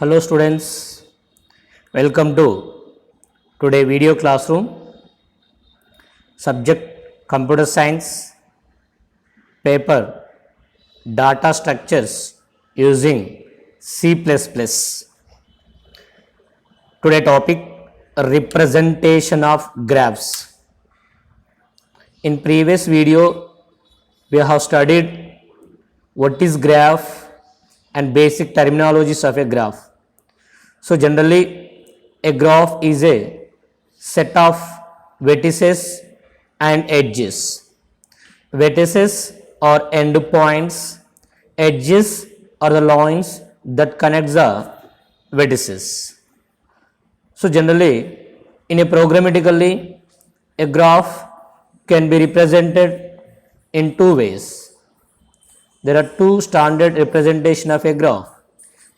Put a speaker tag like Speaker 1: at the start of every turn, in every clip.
Speaker 1: Hello students, welcome to today video classroom. Subject Computer Science, paper Data Structures using C++. Today topic representation of graphs. In previous video we have studied what is graph and basic terminologies of a graph. So generally a graph is a set of vertices and edges. Vertices are endpoints, edges are the lines that connect the vertices. So generally in a programmatically a graph can be represented in two ways. There are two standard representation of a graph.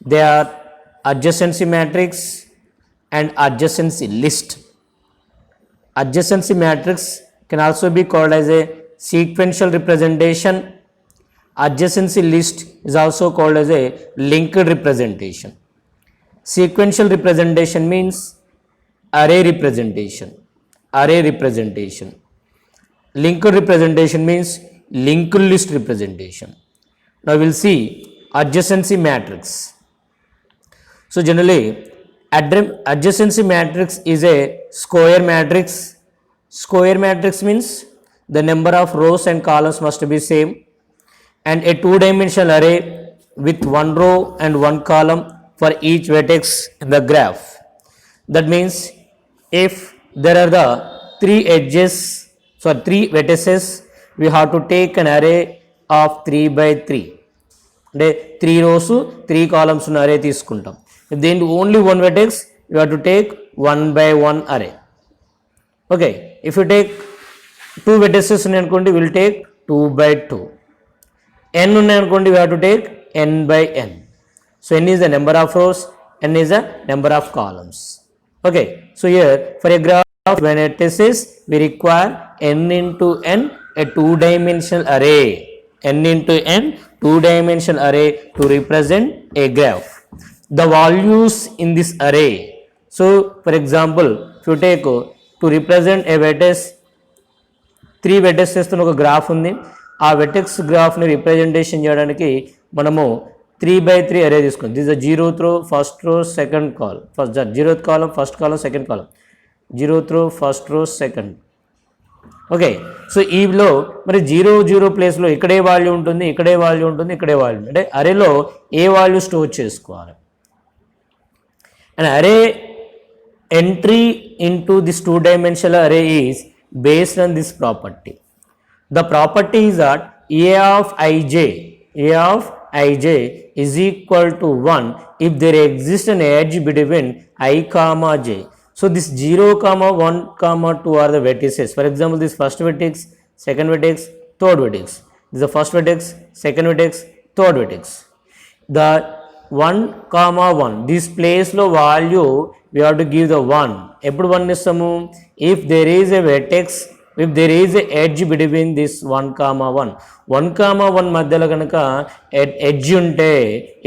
Speaker 1: They are adjacency matrix and adjacency list. Adjacency matrix can also be called as a sequential representation. Adjacency list is also called as a linked representation. Sequential representation means array representation. Array representation. Linked representation means linked list representation. Now we will see adjacency matrix. So generally adjacency matrix is a square matrix. Square matrix means the number of rows and columns must be same, and a two-dimensional array with one row and one column for each vertex in the graph. That means if there are the three vertices, we have to take an array of 3 by 3. అంటే 3 rows 3 columns ఉన్న array తీసుకుంటాం. If there is only one vertex, you have to take 1 by 1 array. Okay, if you take 2 vertices ఉన్నాయి అనుకోండి, we will take 2 by 2. n ఉన్నాయి అనుకోండి, we have to take n by n. So n is the number of rows, n is the number of columns. Okay, so here for a graph when vertices we require n into n, a two-dimensional array. n into n, two-dimensional array to represent a graph. The values in this array. So for example, if you take to represent a vertex, 3 vertices తో ఒక graph ఉంది. ఆ vertex graph ని representation చేయడానికి మనము 3 by 3 అరే తీసుకుంటాం. This is the 0th row, first row, second column. First 0th column, first column, second column. 0th row, first row, second. Okay, so ఈలో మరి 0 0 ప్లేస్లో ఇక్కడే వాల్యూ ఉంటుంది, ఇక్కడే వాల్యూ ఉంటుంది, ఇక్కడే వాల్యూ ఉంటుంది. అంటే అరేలో ఏ వాల్యూ స్టోర్ చేసుకోవాలి. అండ్ అరే entry into this two-dimensional array is based on this property. The property is that a of ij is equal to 1 if there exists an edge between I comma j. So this 0 comma 1 comma 2 are the vertices. For example, this first vertex, second vertex, third vertex. This is the first vertex, second vertex, third vertex. The 1 comma 1, this place lo value we have to give the 1. Eppudu 1 istamu if there is a vertex, if there is a edge between this 1 comma 1. 1 comma 1 మధ్యలో కనుక edge ఉంటే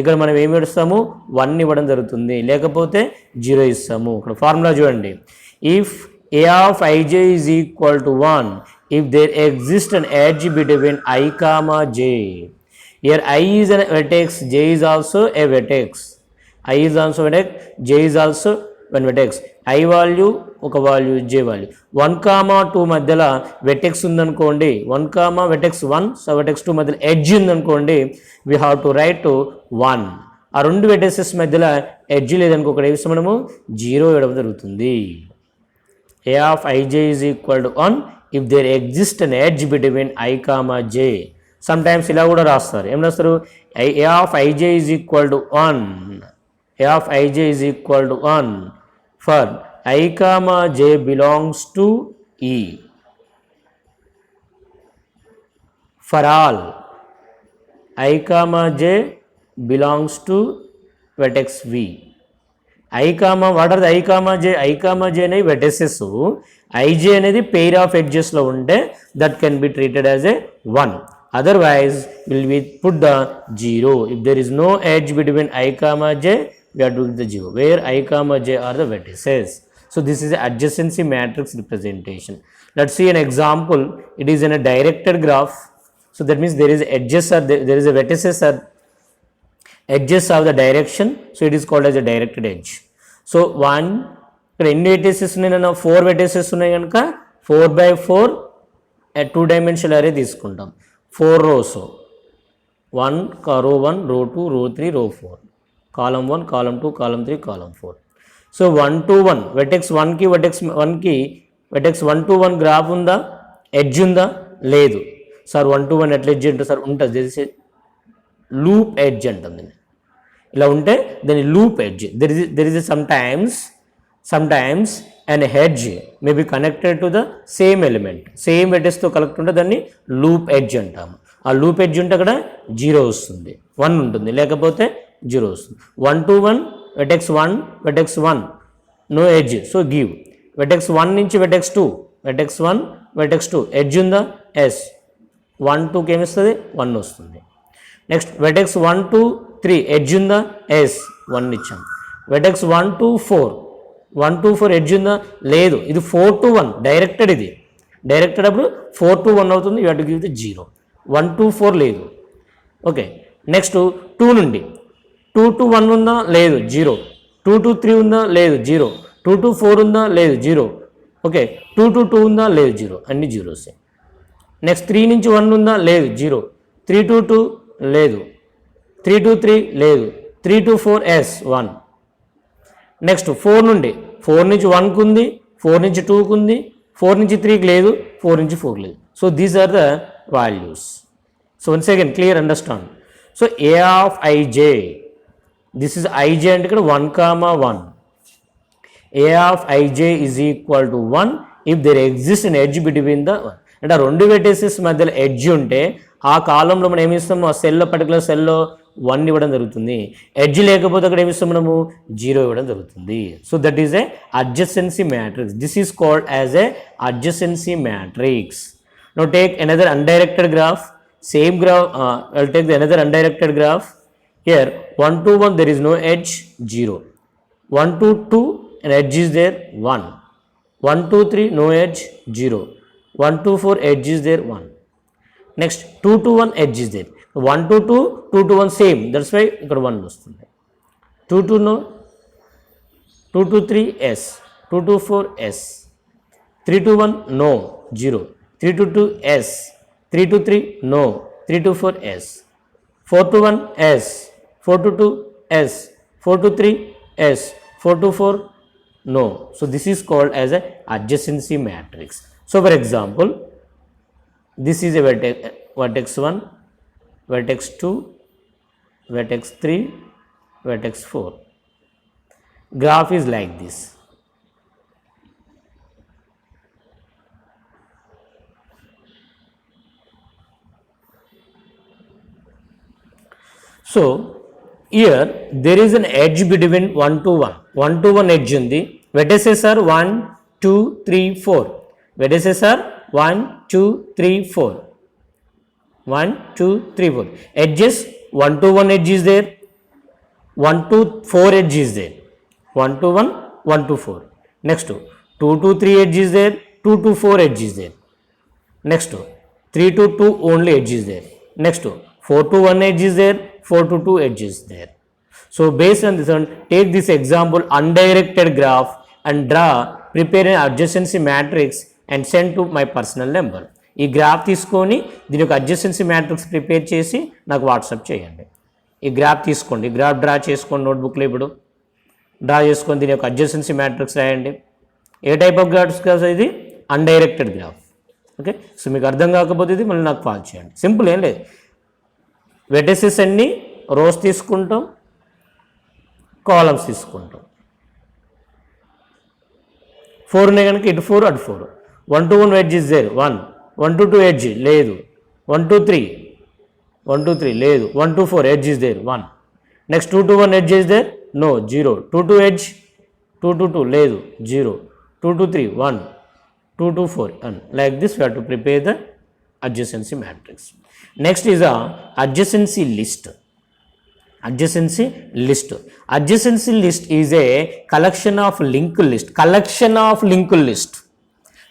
Speaker 1: ఇక్కడ మనం ఏమి ఇస్తాము, 1 ఇవ్వడం జరుగుతుంది, లేకపోతే 0 ఇస్తాము. ఇక్కడ ఫార్ములా చూడండి. If a of ij is equal to 1 if there exists an edge between I comma j. Here I is a vertex, j is also a vertex. I is also vertex, j is also one vertex. I value ఒక value, j value. 1 comma 2 మధ్యలో vertex ఉందనుకోండి, 1 comma vertex 1, so vertex 2 మధ్యలో edge ఉందనుకోండి, we have to right 1. ఆ రెండు వెటెక్సెస్ మధ్యలో edge లేదనుకో ఇక్కడ వేసి మనము 0 ఇవ్వడం జరుగుతుంది. a of ij is equal to 1 if there exists an edge between I comma j. Sometimes ఇలా కూడా రాస్తారు. ఏం రాస్తారు, a of ij is equal to 1, a of ij is equal to 1 for I comma j belongs to E. For all I comma j belongs to vertex V. I comma, what are the I comma j? I comma j అనేవి vertices. ij అనేది pair of edges లో ఉంటే that can be treated as a 1. Otherwise will we put the 0. If there is no edge between I comma j, we are doing the 0, where I comma j are the vertices. So this is the adjacency matrix representation. Let's see an example. It is in a directed graph. So that means there is edges or there is a vertices or edges of the direction. So it is called as a directed edge. So one, ఇక్కడ ఎన్ని వెటేసెస్ ఉన్నాయి, నన్ను 4 వెటేసెస్ ఉన్నాయి కనుక 4x4 2 dimensional అరే తీసుకుంటాం. 4 rows, 1 row 1, row 2, row 3, row 4, column 1, column 2, column 3, column 4. So 1 to 1 vertex 1కి vertex 1 to 1 graph ఉందా, ఎడ్జ్ ఉందా, లేదు. సార్ 1 to 1 ఎట్లా ఎడ్జ్ ఉంటుంది సార్, ఉంటుంది. తెలిసి లూప్ ఎడ్జ్ అంటుంది. ఇలా ఉంటే దాని loop edge. There is sometimes an edge may be connected to the same element, same వెటెక్స్తో కనెక్ట్ ఉంటే దాన్ని లూప్ ఎడ్జ్ అంటాము. ఆ లూప్ ఎడ్జ్ ఉంటే అక్కడ 0 వస్తుంది, 1 ఉంటుంది, లేకపోతే 0 వస్తుంది. 1 to 1 vertex 1 no edge, so give. Vertex 1 నుంచి వెటెక్స్ 2 ఎడ్జ్ ఉందా, ఎస్. 1 2కి ఏమిస్తుంది, 1 వస్తుంది. నెక్స్ట్ వెటెక్స్ 1 to 3 ఎడ్జ్ ఉందా, ఎస్, 1 ఇచ్చాం. వెటెక్స్ 1 to 4 ఎడ్జ్ ఉందా, లేదు. ఇది 4 to 1 డైరెక్టెడ్, ఇది డైరెక్టెడ్ అప్పుడు 4 to 1 అవుతుంది. You have to give the 0. 1 to 4 లేదు. ఓకే, నెక్స్ట్ 2 నుండి 2 to 1 ఉందా, లేదు, 0. 2 to 3 ఉందా, లేదు, 0. 2 to 4 ఉందా, లేదు, 0. ఓకే, 2 to 2 ఉందా, లేదు, 0. అన్ని జీరోస్. నెక్స్ట్ 3 నుంచి 1 ఉందా, లేదు, 0. 3 to 2 లేదు, 3 to 3 లేదు, 3 to 4 ఎస్, 1. నెక్స్ట్ 4 నుంచి 1కు ఉంది, 4 నుంచి 2కు ఉంది, 4 నుంచి 3కి లేదు, 4 నుంచి 4కి లేదు. So these are the values. So once again clear, understand. So A of i j, this is i j అంటే ఇక్కడ 1, 1. A of i j is equal to 1 if there exist an edge between the 1. అంటే 2 వెటెసెస్ మధ్యలో ఎడ్జ్ ఉంటే ఆ కాలంలో మనం ఏమి ఇస్తాము, ఆ సెల్లో పర్టికులర్ సెల్లో 1 ఇవ్వడం జరుగుతుంది. ఎడ్జ్ లేకపోతే అక్కడ ఏమిస్తాం మనము, 0 ఇవ్వడం జరుగుతుంది. So that is a adjacency matrix. This is called as A adjacency matrix. Now take another undirected graph. Same graph, I'll take the another undirected graph. Here 1 to 1 there is no edge, 0. 1 to 2 an edge is there, 1. 1 to 3 no edge, 0. 1 to 4 edge is there, 1. Next 2 to 1 edge is there. 1 to 2, 2 to 1 same, that's why ఇక్కడ 1 వస్తుంది. 2 to no, 2 to 3 S, 2 to 4 S, 3 to 1 no, 0. 3 to 2 S, 3 to 3 no, 3 to 4 S, 4 to 1 S, 4 to 2 S, 4 to 3 S, 4 to 4 no. So this is called as a adjacency matrix. So for example, this is a vertex 1, vertex 2, vertex 3, vertex 4. Graph is like this. So here there is an edge between 1 to 1. 1 to 1 edge undi. Vertices are 1, 2, 3, 4. Vertices are 1, 2, 3, 4. 1, 2, 3, 4. Edges 1 to 1 edge is there. 1 to 4 edge is there. 1 to 1, 1 to 4. Next 2 to 3 edge is there. 2 to 4 edge is there. Next 3 to 2 only edge is there. Next 4 to 1 edge is there. 4 to 2 edge is there. So based on this one, take this example undirected graph and prepare an adjacency matrix and send to my personal number. ఈ graph తీసుకొని దీని యొక్క adjacency matrix prepare చేసి నాకు WhatsApp చేయండి. ఈ graph తీసుకోండి, graph draw చేసుకోండి నోట్బుక్లో. ఇప్పుడు డ్రా చేసుకొని దీని యొక్క అడ్జసెన్సీ మ్యాట్రిక్స్ రాయండి. ఏ టైప్ ఆఫ్ గ్రాఫ్స్ ఇది, అన్డైరెక్టెడ్ గ్రాఫ్. ఓకే, సో మీకు అర్థం కాకపోతే ఇది మళ్ళీ నాకు కాల్ చేయండి. సింపుల్, ఏం లేదు. వెటెసెస్ అన్ని రోస్ తీసుకుంటాం, కాలమ్స్ తీసుకుంటాం. 4 ఉన్నాయి కనుక ఇటు 4 అటు 4. 1 to 1 edge is there, 1. 1 to 2 edge లేదు. 1 to 3 లేదు. 1 to 4 edge is there, 1. Next 2 to 1 edge is there, no, 0. 2 to edge, 2 to 2 లేదు, 0. 2 to 3 1, 2 to 4 1. Like this we have to prepare the adjacency matrix. Next is a adjacency list. adjacency list. Adjacency list is a collection of linked list. Collection of linked list.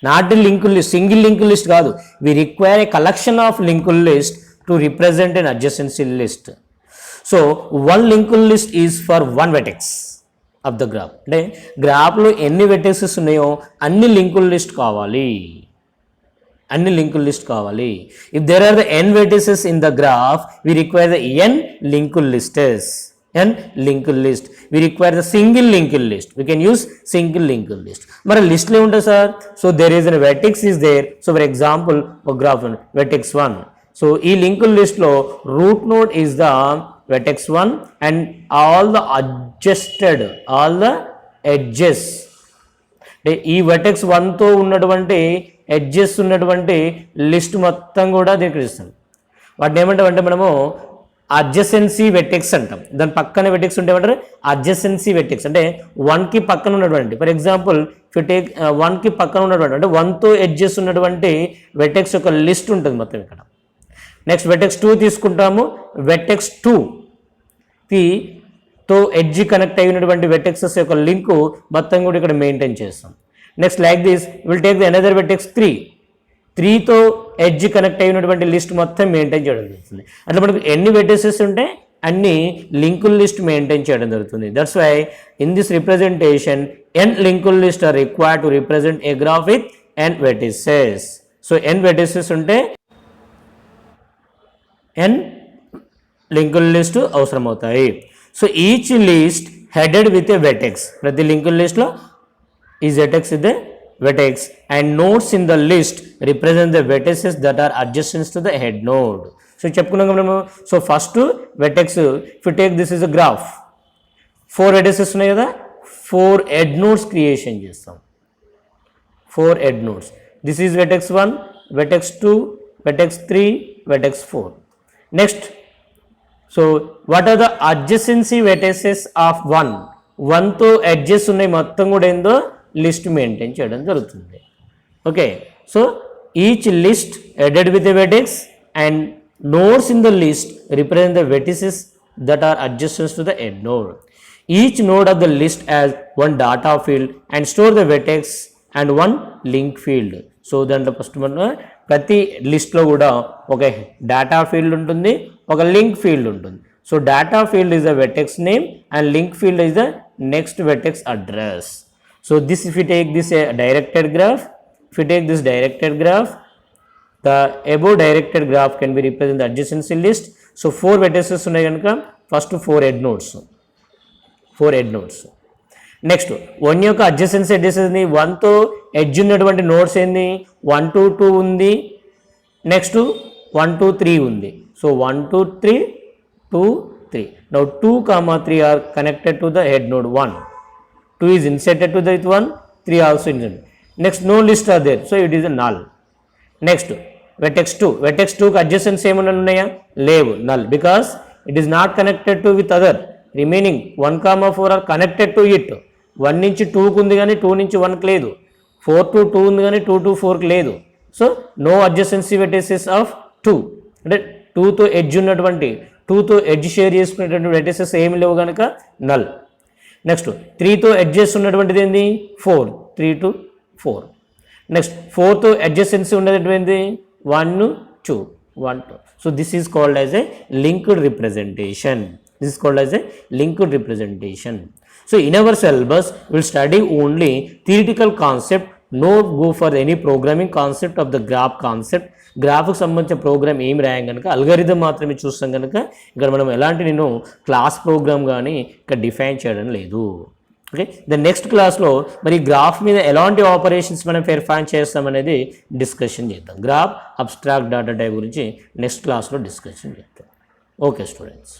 Speaker 1: Not a linked list, single linked list కాదు. We require a collection of linked list to represent an adjacency list. So one linked list is for one vertex of the graph. అంటే గ్రాఫ్లో ఎన్ని వెర్టెక్సెస్ ఉన్నాయో అన్ని linked list కావాలి. అన్ని linked list కావాలి. If there are the n vertices in the graph, we require the n linked lists. n linked list. We require the single linked list. We can use single linked list. మరి లిస్ట్లో ఉంటుంది sir. So there is an vertex is there. So for example ఒక graph vertex 1. So ఈ linked లిస్ట్లో root node is the vertex 1 and all the edges. ఈ vertex 1 తో ఉన్నటువంటి edges ఉన్నటువంటి లిస్ట్ మొత్తం కూడా దీనికి ఇస్తాం. వాటిని ఏమంటామంటే మనము అడ్జసెన్సీ వెర్టెక్స్ అంటాం. దాని పక్కన వెర్టెక్స్ ఉంటే ఏమంటారు అడ్జసెన్సీ వెర్టెక్స్. అంటే 1కి పక్కన ఉన్నటువంటి ఫర్ ఎగ్జాంపుల్ టేక్ 1కి పక్కన ఉన్నటువంటి అంటే 1తో ఎడ్జెస్ ఉన్నటువంటి వెర్టెక్స్ యొక్క లిస్ట్ ఉంటుంది మొత్తం ఇక్కడ. నెక్స్ట్ వెర్టెక్స్ 2 తీసుకుంటాము. వెర్టెక్స్ 2కి తో ఎడ్జ్ కనెక్ట్ అయినటువంటి వెర్టెక్సెస్ యొక్క లింక్ మొత్తం కూడా ఇక్కడ మెయింటైన్ చేస్తాం. Next like this will take the another vertex 3తో ఎడ్జ్ కనెక్ట్ అయినటువంటి లిస్ట్ మొత్తం మెయింటైన్ చేయడం జరుగుతుంది. అట్లా మనకు ఎన్ని వెర్టిసెస్ ఉంటే అన్ని లింకుల్ లిస్ట్ మెయింటైన్ చేయడం జరుగుతుంది. That's why in this representation n linked list are required to represent a graph with n vertices. So n vertices ఉంటే n లింకుల్ లిస్ట్ అవసరం అవుతాయి. So each list headed with a vertex. ప్రతి linked లిస్ట్లో is vertex with a vertex and nodes in the list represent the vertices that are adjacent to the head node. So చెప్పుకున్నాం మనము. So first vertex if you take this is a graph 4 vertices ఉన్నాయి కదా 4 head nodes creation చేస్తాం. 4 head nodes. This is vertex 1, vertex 2, vertex 3, vertex 4. Next so what are the adjacency vertices of 1తో edges ఉన్నాయి మొత్తం కూడా ఏందో list maintain చేయడం జరుగుతుంది. Okay. So each list headed with a vertex and nodes in the list represent the vertices that are adjacent to the head node. Each node of the list has one data field and store the vertex and one link field. So దాంట్లో first మనం ప్రతి లిస్ట్లో కూడా ఒక data field ఉంటుంది, ఒక link field ఉంటుంది. So data field is the vertex name and link field is the next vertex address. So this if you take this directed graph, if you take this directed graph, the above directed graph can be represented the adjacency list. So 4 vertices ఉన్నాయి కనుక first 4 head nodes. 4 head nodes. Next 1 యొక్క adjacency addresses ని 1తో edge ఉన్నటువంటి nodes ఏంది 1 2 2 ఉంది. Next 1 2 3 ఉంది. So 1 2 3 2 3. Now 2, 3 are connected to the head node 1. 2 is inserted to that one, 3 also inserted. Next no list are there, so it is a null. Next vertex 2. Vertex 2 కి adjacent ఏమైనా ఉన్నాయా లేవు, null, because it is not connected to with other. Remaining 1, 4 are connected to it. 1 నుంచి 2 కు ఉంది కానీ 2 నుంచి 1 కి లేదు. 4 to 2 ఉంది కానీ 2 to 4 కి లేదు. So no adjacency vertices of 2. అంటే 2తో ఎడ్జ్ ఉన్నటువంటి 2తో ఎడ్జ్ షేర్ చేసుకునేటువంటి వెర్టిసెస్ ఏమి లేవు కనుక null. నెక్స్ట్ 3తో ఎడ్జెస్ ఉన్నటువంటిది ఏంది 4, 3 to 4. నెక్స్ట్ 4తో అడ్జసెన్సీ ఉన్నటువంటిది 1 2, 1 2. So this is called as a linked representation. This is called as a linked representation. So in our syllabus will study only theoretical concept, not go for any programming concept of the graph concept. గ్రాఫ్కి సంబంధించిన program ఏం రాయం కనుక algorithm మాత్రమే చూస్తాం కనుక ఇక్కడ మనం ఎలాంటి నేను క్లాస్ ప్రోగ్రామ్ కానీ ఇక్కడ డిఫైన్ చేయడం లేదు. ఓకే. ద నెక్స్ట్ క్లాస్లో మరి గ్రాఫ్ మీద ఎలాంటి ఆపరేషన్స్ మనం పెర్ఫార్మ్ చేస్తాం అనేది డిస్కషన్ చేద్దాం. గ్రాఫ్ అబ్స్ట్రాక్ట్ డేటా టైప్ గురించి నెక్స్ట్ క్లాస్లో డిస్కషన్ చేద్దాం. Okay students.